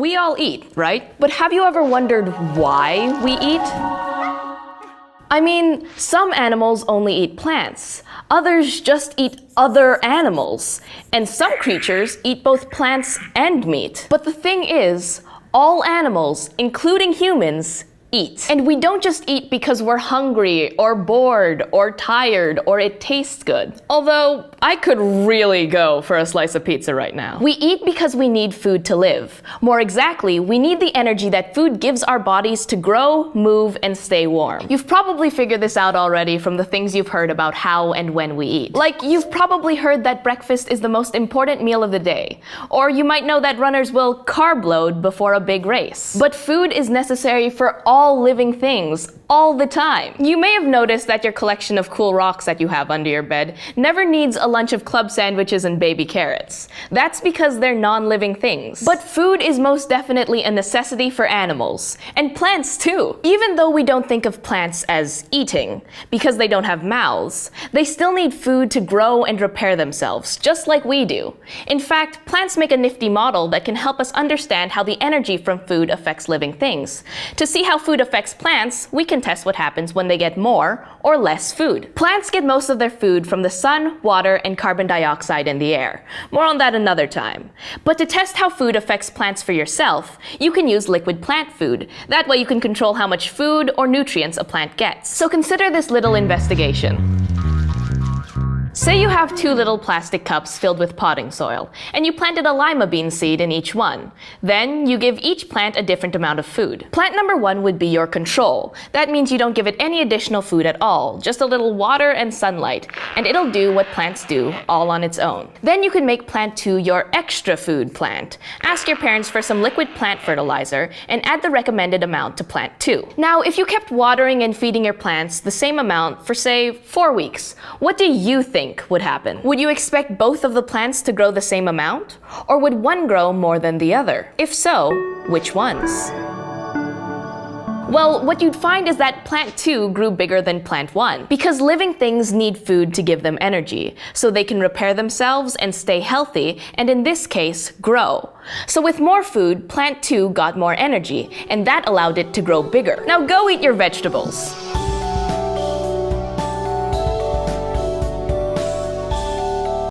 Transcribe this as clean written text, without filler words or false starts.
We all eat, right? But have you ever wondered why we eat? I mean, some animals only eat plants. Others just eat other animals. And some creatures eat both plants and meat. But the thing is, all animals, including humans, eat. And we don't just eat because we're hungry or bored or tired or it tastes good. Although, I could really go for a slice of pizza right now. We eat because we need food to live. More exactly, we need the energy that food gives our bodies to grow, move, and stay warm. You've probably figured this out already from the things you've heard about how and when we eat. Like, you've probably heard that breakfast is the most important meal of the day. Or you might know that runners will carb load before a big race. But food is necessary for all living things, all the time. You may have noticed that your collection of cool rocks that you have under your bed never needs a lunch of club sandwiches and baby carrots. That's because they're non-living things. But food is most definitely a necessity for animals, and plants too. Even though we don't think of plants as eating, because they don't have mouths, they still need food to grow and repair themselves, just like we do. In fact, plants make a nifty model that can help us understand how the energy from food affects living things. To see how food affects plants, we can test what happens when they get more or less food. Plants get most of their food from the sun, water, and carbon dioxide in the air. More on that another time. But to test how food affects plants for yourself, you can use liquid plant food. That way you can control how much food or nutrients a plant gets. So consider this little investigation. Say you have 2 little plastic cups filled with potting soil, and you planted a lima bean seed in each one. Then you give each plant a different amount of food. Plant number 1 would be your control. That means you don't give it any additional food at all, just a little water and sunlight, and it'll do what plants do, all on its own. Then you can make plant 2 your extra food plant. Ask your parents for some liquid plant fertilizer, and add the recommended amount to plant 2. Now, if you kept watering and feeding your plants the same amount for, say, 4 weeks, what do you think would happen? Would you expect both of the plants to grow the same amount? Or would one grow more than the other? If so, which ones? Well, what you'd find is that plant 2 grew bigger than plant 1, because living things need food to give them energy, so they can repair themselves and stay healthy, and in this case, grow. So with more food, plant 2 got more energy, and that allowed it to grow bigger. Now go eat your vegetables.